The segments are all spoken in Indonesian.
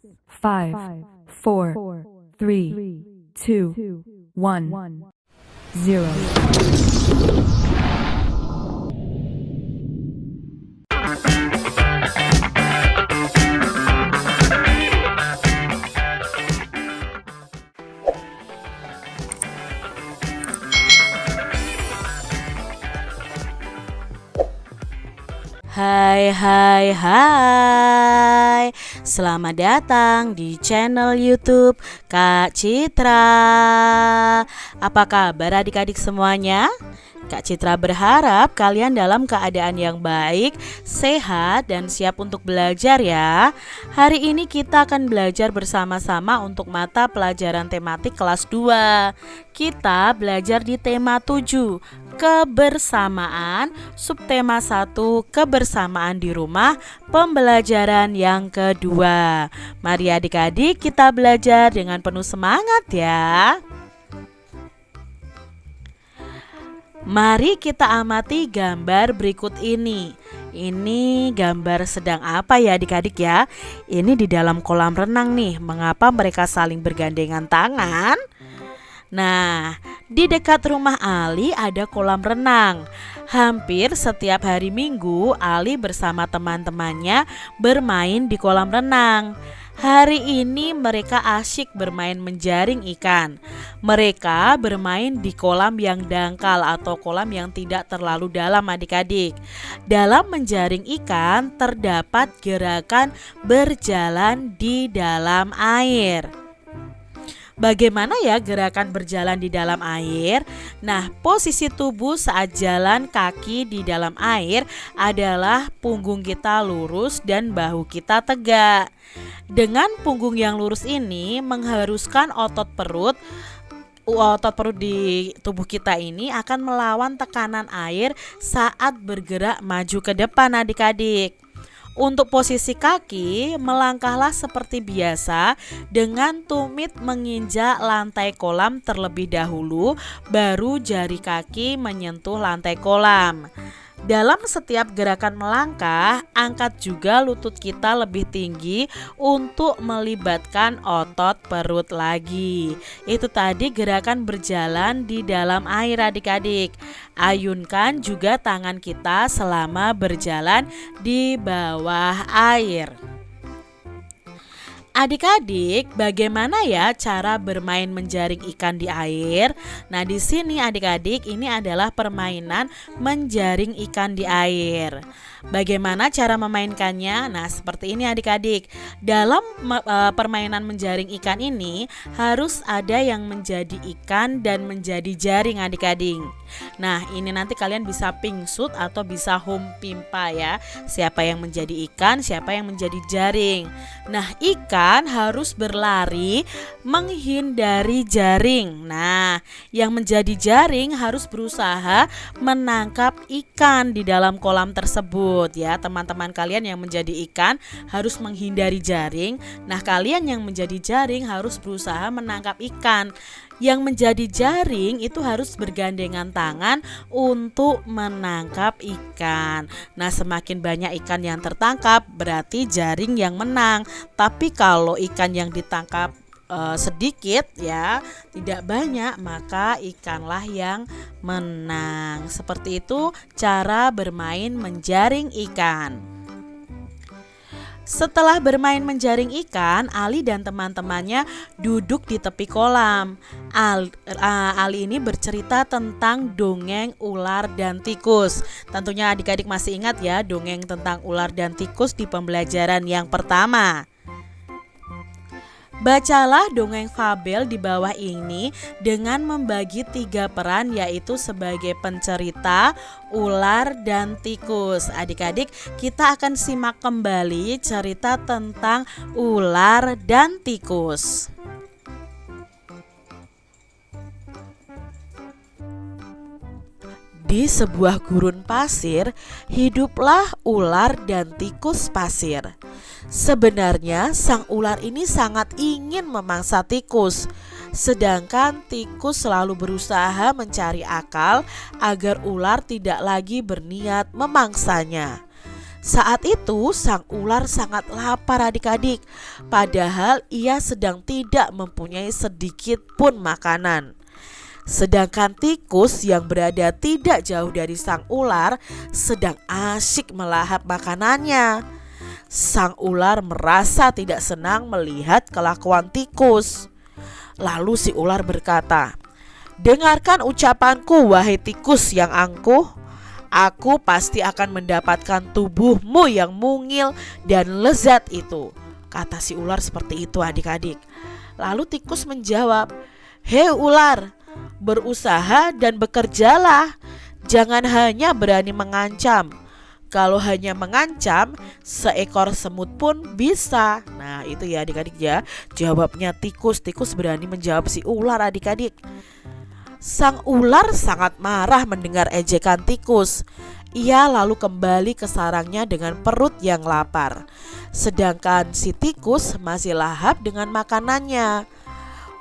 5, 4, 3, 2, 1, 0. Hai hai hai, selamat datang di channel YouTube Kak Citra. Apa kabar adik-adik semuanya? Kak Citra berharap kalian dalam keadaan yang baik, sehat, dan siap untuk belajar ya. Hari ini kita akan belajar bersama-sama untuk mata pelajaran tematik kelas 2. Kita belajar di tema 7, kebersamaan, subtema 1, kebersamaan di rumah, pembelajaran yang kedua. Mari adik-adik kita belajar dengan penuh semangat ya. Mari kita amati gambar berikut ini. Ini gambar sedang apa ya adik-adik ya? Ini di dalam kolam renang nih. Mengapa mereka saling bergandengan tangan? Nah, di dekat rumah Ali ada kolam renang. Hampir setiap hari Minggu Ali bersama teman-temannya bermain di kolam renang. Hari ini mereka asyik bermain menjaring ikan. Mereka bermain di kolam yang dangkal atau kolam yang tidak terlalu dalam adik-adik. Dalam menjaring ikan terdapat gerakan berjalan di dalam air. Bagaimana ya gerakan berjalan di dalam air? Nah, posisi tubuh saat jalan kaki di dalam air adalah punggung kita lurus dan bahu kita tegak. Dengan punggung yang lurus ini mengharuskan otot perut di tubuh kita ini akan melawan tekanan air saat bergerak maju ke depan adik-adik. Untuk posisi kaki, melangkahlah seperti biasa dengan tumit menginjak lantai kolam terlebih dahulu, baru jari kaki menyentuh lantai kolam. Dalam setiap gerakan melangkah, angkat juga lutut kita lebih tinggi untuk melibatkan otot perut lagi. Itu tadi gerakan berjalan di dalam air adik-adik. Ayunkan juga tangan kita selama berjalan di bawah air. Adik-adik, bagaimana ya cara bermain menjaring ikan di air? Nah, di sini adik-adik ini adalah permainan menjaring ikan di air. Bagaimana cara memainkannya? Nah, seperti ini adik-adik. Dalam permainan menjaring ikan ini harus ada yang menjadi ikan dan menjadi jaring adik-adik. Nah, ini nanti kalian bisa pingsut atau bisa humpimpa ya. Siapa yang menjadi ikan, siapa yang menjadi jaring. Nah, ikan harus berlari menghindari jaring. Nah, yang menjadi jaring harus berusaha menangkap ikan di dalam kolam tersebut ya. Teman-teman kalian yang menjadi ikan harus menghindari jaring. Nah, kalian yang menjadi jaring harus berusaha menangkap ikan. Yang menjadi jaring itu harus bergandengan tangan untuk menangkap ikan. Nah, semakin banyak ikan yang tertangkap berarti jaring yang menang. Tapi kalau ikan yang ditangkap sedikit ya, tidak banyak, maka ikanlah yang menang. Seperti itu cara bermain menjaring ikan. Setelah bermain menjaring ikan, Ali dan teman-temannya duduk di tepi kolam. Ali ini bercerita tentang dongeng ular dan tikus. Tentunya adik-adik masih ingat ya dongeng tentang ular dan tikus di pembelajaran yang pertama. Bacalah dongeng fabel di bawah ini dengan membagi 3 peran, yaitu sebagai pencerita, ular, dan tikus. Adik-adik, kita akan simak kembali cerita tentang ular dan tikus. Di sebuah gurun pasir, hiduplah ular dan tikus pasir. Sebenarnya sang ular ini sangat ingin memangsa tikus, sedangkan tikus selalu berusaha mencari akal agar ular tidak lagi berniat memangsanya. Saat itu sang ular sangat lapar adik-adik, padahal ia sedang tidak mempunyai sedikit pun makanan. Sedangkan tikus yang berada tidak jauh dari sang ular sedang asyik melahap makanannya. Sang ular merasa tidak senang melihat kelakuan tikus. Lalu si ular berkata, "Dengarkan ucapanku, wahai tikus yang angkuh. Aku pasti akan mendapatkan tubuhmu yang mungil dan lezat itu." Kata si ular seperti itu adik-adik. Lalu tikus menjawab, "Hei ular, berusaha dan bekerjalah. Jangan hanya berani mengancam. Kalau hanya mengancam, seekor semut pun bisa." Nah itu ya adik-adik ya, jawabnya tikus. Tikus berani menjawab si ular adik-adik. Sang ular sangat marah mendengar ejekan tikus. Ia lalu kembali ke sarangnya dengan perut yang lapar. Sedangkan si tikus masih lahap dengan makanannya.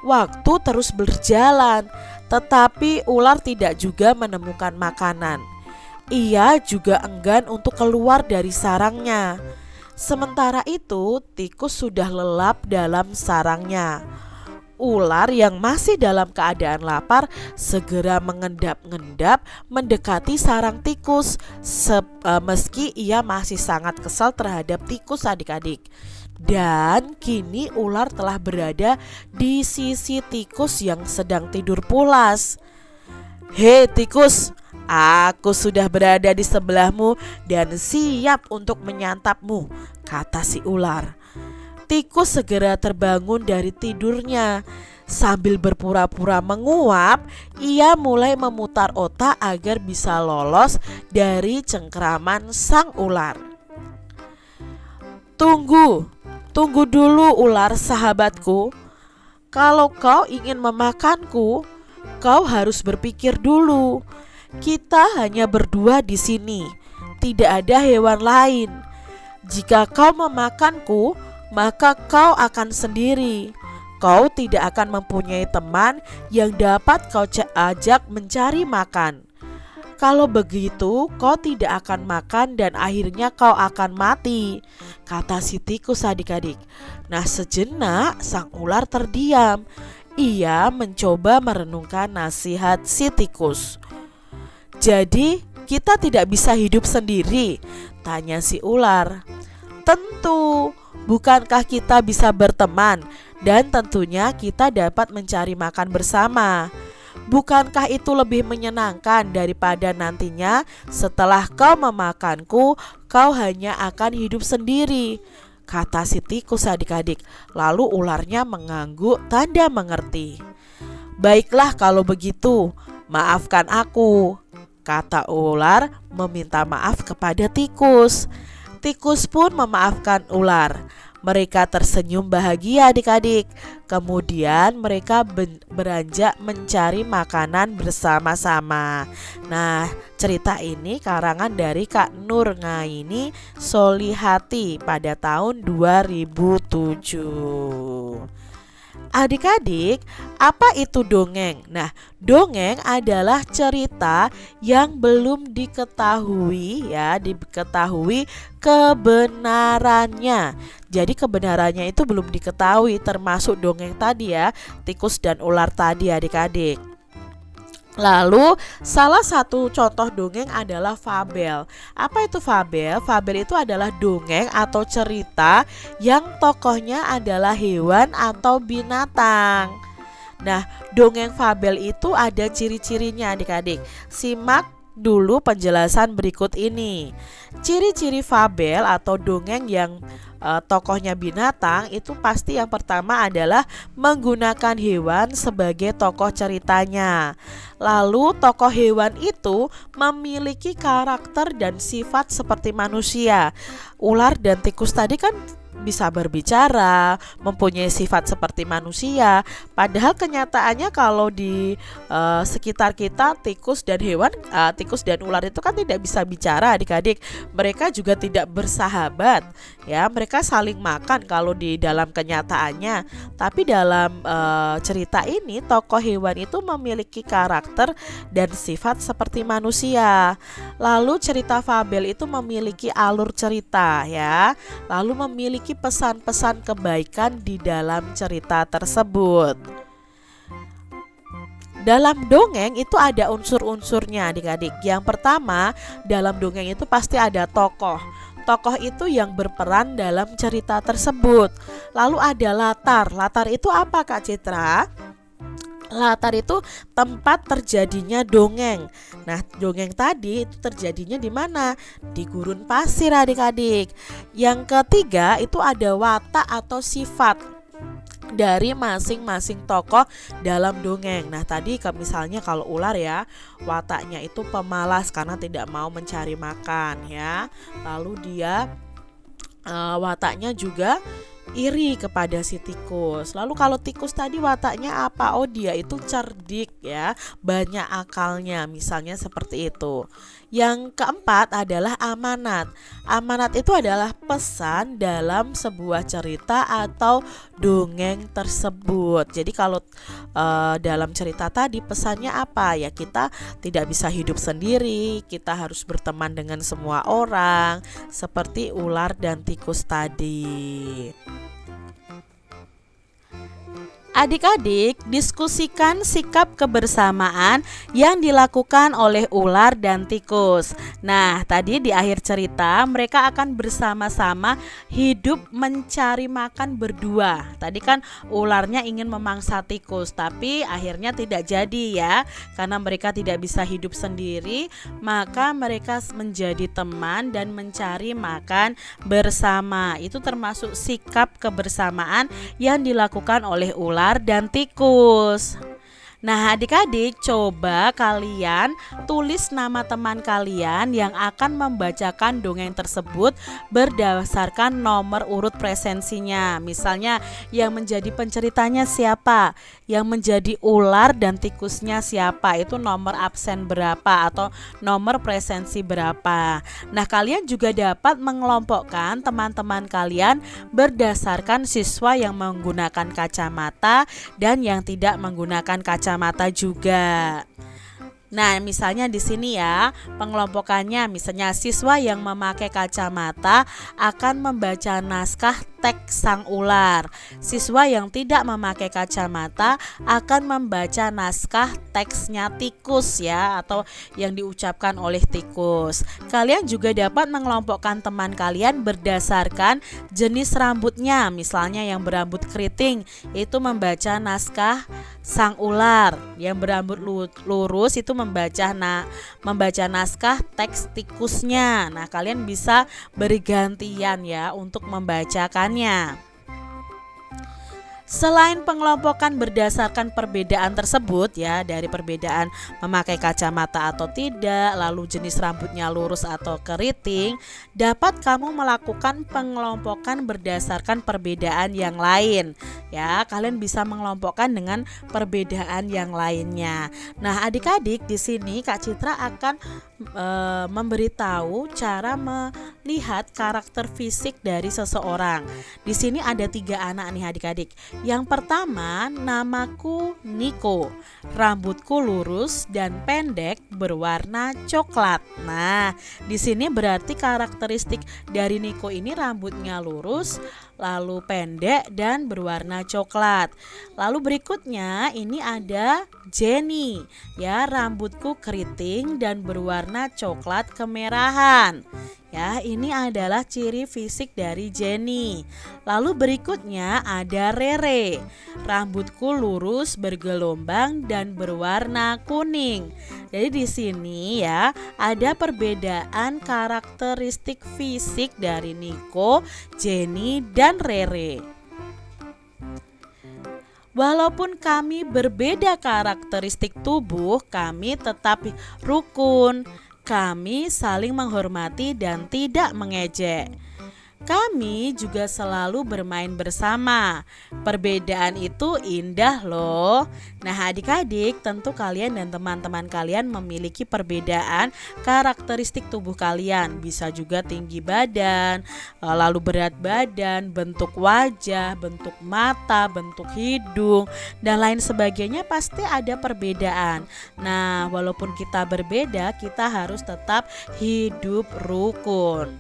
Waktu terus berjalan, tetapi ular tidak juga menemukan makanan. Ia juga enggan untuk keluar dari sarangnya. Sementara itu, tikus sudah lelap dalam sarangnya. Ular yang masih dalam keadaan lapar segera mengendap-endap mendekati sarang tikus, meski ia masih sangat kesal terhadap tikus adik-adik. Dan kini ular telah berada di sisi tikus yang sedang tidur pulas. "Hei tikus, aku sudah berada di sebelahmu dan siap untuk menyantapmu," kata si ular. Tikus segera terbangun dari tidurnya. Sambil berpura-pura menguap, ia mulai memutar otak agar bisa lolos dari cengkraman sang ular. Tunggu dulu ular sahabatku. Kalau kau ingin memakanku, kau harus berpikir dulu. Kita hanya berdua di sini, tidak ada hewan lain. Jika kau memakanku, maka kau akan sendiri. Kau tidak akan mempunyai teman yang dapat kau ajak mencari makan. Kalau begitu, kau tidak akan makan dan akhirnya kau akan mati, kata si tikus adik-adik. Nah sejenak sang ular terdiam. Ia mencoba merenungkan nasihat si tikus. "Jadi kita tidak bisa hidup sendiri?" tanya si ular. "Tentu. Bukankah kita bisa berteman dan tentunya kita dapat mencari makan bersama? Bukankah itu lebih menyenangkan daripada nantinya setelah kau memakanku, kau hanya akan hidup sendiri?" kata si tikus adik-adik. Lalu ularnya mengangguk tanda mengerti. "Baiklah kalau begitu, maafkan aku," kata ular meminta maaf kepada tikus. Tikus pun memaafkan ular. Mereka tersenyum bahagia adik-adik. Kemudian mereka beranjak mencari makanan bersama-sama. Nah, cerita ini karangan dari Kak Nur Ngaini Solihati pada tahun 2007. Adik-adik, apa itu dongeng? Nah, dongeng adalah cerita yang belum diketahui kebenarannya. Jadi kebenarannya itu belum diketahui, termasuk dongeng tadi ya, tikus dan ular tadi adik-adik. Lalu salah satu contoh dongeng adalah fabel. Apa itu fabel? Fabel itu adalah dongeng atau cerita yang tokohnya adalah hewan atau binatang. Nah, dongeng fabel itu ada ciri-cirinya adik-adik. Simak dulu penjelasan berikut ini. Ciri-ciri fabel atau dongeng yang tokohnya binatang itu pasti yang pertama adalah menggunakan hewan sebagai tokoh ceritanya. Lalu tokoh hewan itu memiliki karakter dan sifat seperti manusia. Ular dan tikus tadi kan bisa berbicara, mempunyai sifat seperti manusia. Padahal kenyataannya kalau di sekitar kita tikus dan tikus dan ular itu kan tidak bisa bicara adik-adik. Mereka juga tidak bersahabat ya, mereka saling makan kalau di dalam kenyataannya. Tapi dalam cerita ini tokoh hewan itu memiliki karakter dan sifat seperti manusia. Lalu cerita fabel itu memiliki alur cerita ya, lalu memiliki pesan-pesan kebaikan di dalam cerita tersebut. Dalam dongeng itu ada unsur-unsurnya adik-adik. Yang pertama, dalam dongeng itu pasti ada tokoh. Tokoh itu yang berperan dalam cerita tersebut. Lalu ada latar. Latar itu apa Kak Citra? Latar itu tempat terjadinya dongeng. Nah, dongeng tadi itu terjadinya di mana? Di gurun pasir adik-adik. Yang ketiga itu ada watak atau sifat dari masing-masing tokoh dalam dongeng. Nah, tadi misalnya kalau ular ya, wataknya itu pemalas karena tidak mau mencari makan ya. Lalu dia wataknya juga iri kepada si tikus. Lalu kalau tikus tadi wataknya apa? Oh, dia itu cerdik ya, banyak akalnya, misalnya seperti itu. Yang keempat adalah amanat. Amanat itu adalah pesan dalam sebuah cerita atau dongeng tersebut. Jadi kalau dalam cerita tadi pesannya apa? Ya, kita tidak bisa hidup sendiri, kita harus berteman dengan semua orang, seperti ular dan tikus tadi. Adik-adik, diskusikan sikap kebersamaan yang dilakukan oleh ular dan tikus. Nah, tadi di akhir cerita mereka akan bersama-sama hidup mencari makan berdua. Tadi kan ularnya ingin memangsa tikus, tapi akhirnya tidak jadi ya. Karena mereka tidak bisa hidup sendiri, maka mereka menjadi teman dan mencari makan bersama. Itu termasuk sikap kebersamaan yang dilakukan oleh ular dan tikus. Nah, adik-adik, coba kalian tulis nama teman kalian yang akan membacakan dongeng tersebut berdasarkan nomor urut presensinya. Misalnya, yang menjadi penceritanya siapa, yang menjadi ular dan tikusnya siapa, itu nomor absen berapa atau nomor presensi berapa. Nah, kalian juga dapat mengelompokkan teman-teman kalian berdasarkan siswa yang menggunakan kacamata dan yang tidak menggunakan kacamata juga. Nah, misalnya di sini ya, pengelompokannya misalnya siswa yang memakai kacamata akan membaca naskah teks sang ular. Siswa yang tidak memakai kacamata akan membaca naskah teksnya tikus ya, atau yang diucapkan oleh tikus. Kalian juga dapat mengelompokkan teman kalian berdasarkan jenis rambutnya. Misalnya yang berambut keriting itu membaca naskah sang ular, yang berambut lurus itu membaca naskah teks tikusnya. Nah, kalian bisa bergantian ya untuk membacakannya. Selain pengelompokan berdasarkan perbedaan tersebut ya, dari perbedaan memakai kacamata atau tidak, lalu jenis rambutnya lurus atau keriting, dapat kamu melakukan pengelompokan berdasarkan perbedaan yang lain. Ya, kalian bisa mengelompokkan dengan perbedaan yang lainnya. Nah, adik-adik, di sini Kak Citra akan memberitahu cara melihat karakter fisik dari seseorang. Di sini ada 3 anak nih adik-adik. Yang pertama, namaku Niko. Rambutku lurus dan pendek berwarna coklat. Nah, di sini berarti karakteristik dari Niko ini rambutnya lurus, lalu pendek dan berwarna coklat. Lalu berikutnya ini ada Jenny. Ya, rambutku keriting dan berwarna coklat kemerahan. Ya, ini adalah ciri fisik dari Jenny. Lalu berikutnya ada Rere. Rambutku lurus bergelombang dan berwarna kuning. Jadi di sini ya ada perbedaan karakteristik fisik dari Niko, Jenny, dan Rere. Walaupun kami berbeda karakteristik tubuh, kami tetap rukun. Kami saling menghormati dan tidak mengejek. Kami juga selalu bermain bersama. Perbedaan itu indah loh. Nah, adik-adik, tentu kalian dan teman-teman kalian memiliki perbedaan karakteristik tubuh kalian. Bisa juga tinggi badan, lalu berat badan, bentuk wajah, bentuk mata, bentuk hidung, dan lain sebagainya pasti ada perbedaan. Nah, walaupun kita berbeda, kita harus tetap hidup rukun.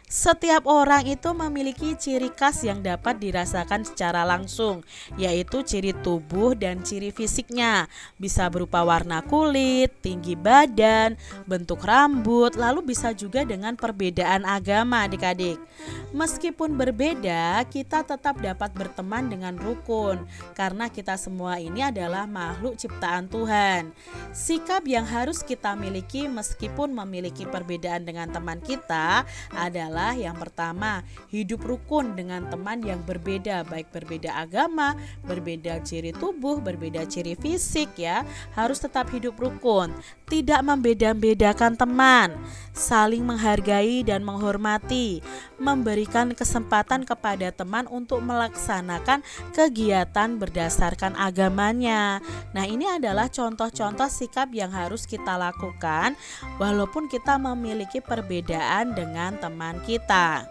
Setiap orang itu memiliki ciri khas yang dapat dirasakan secara langsung, yaitu ciri tubuh dan ciri fisiknya. Bisa berupa warna kulit, tinggi badan, bentuk rambut, lalu bisa juga dengan perbedaan agama adik-adik. Meskipun berbeda, kita tetap dapat berteman dengan rukun, karena kita semua ini adalah makhluk ciptaan Tuhan. Sikap yang harus kita miliki meskipun memiliki perbedaan dengan teman kita adalah yang pertama, hidup rukun dengan teman yang berbeda, baik berbeda agama, berbeda ciri tubuh, berbeda ciri fisik ya. Harus tetap hidup rukun, tidak membeda-bedakan teman, saling menghargai dan menghormati, memberikan kesempatan kepada teman untuk melaksanakan kegiatan berdasarkan agamanya. Nah, ini adalah contoh-contoh sikap yang harus kita lakukan walaupun kita memiliki perbedaan dengan teman kita.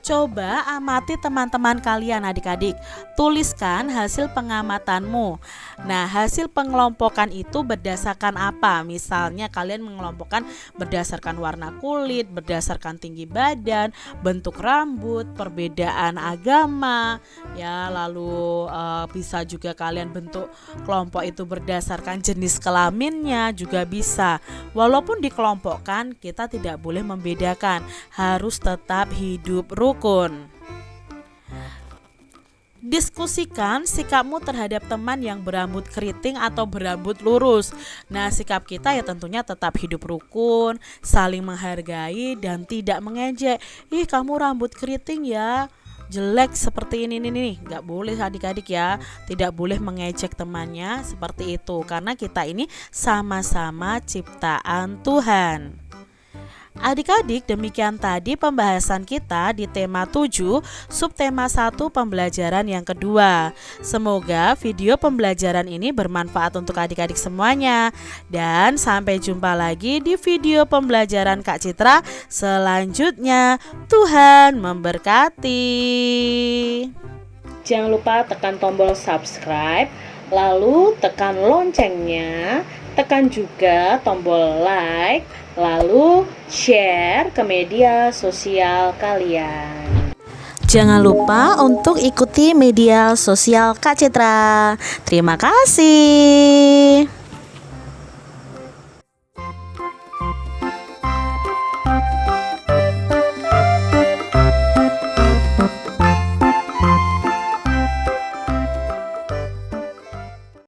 Coba amati teman-teman kalian adik-adik. Tuliskan hasil pengamatanmu. Nah, hasil pengelompokan itu berdasarkan apa? Misalnya kalian mengelompokkan berdasarkan warna kulit, berdasarkan tinggi badan, bentuk rambut, perbedaan agama, ya, lalu bisa juga kalian bentuk kelompok itu berdasarkan jenis kelaminnya juga bisa. Walaupun dikelompokkan, kita tidak boleh membedakan, harus tetap hidup rukun. Diskusikan sikapmu terhadap teman yang berambut keriting atau berambut lurus. Nah, sikap kita ya tentunya tetap hidup rukun, saling menghargai dan tidak mengejek. Ih, kamu rambut keriting ya, jelek seperti ini nih. Gak boleh adik-adik ya, tidak boleh mengejek temannya seperti itu, karena kita ini sama-sama ciptaan Tuhan. Adik-adik, demikian tadi pembahasan kita di tema 7, subtema 1 pembelajaran yang kedua. Semoga video pembelajaran ini bermanfaat untuk adik-adik semuanya. Dan sampai jumpa lagi di video pembelajaran Kak Citra selanjutnya. Tuhan memberkati. Jangan lupa tekan tombol subscribe, lalu tekan loncengnya, tekan juga tombol like, lalu share ke media sosial kalian. Jangan lupa untuk ikuti media sosial Kak Citra. Terima kasih.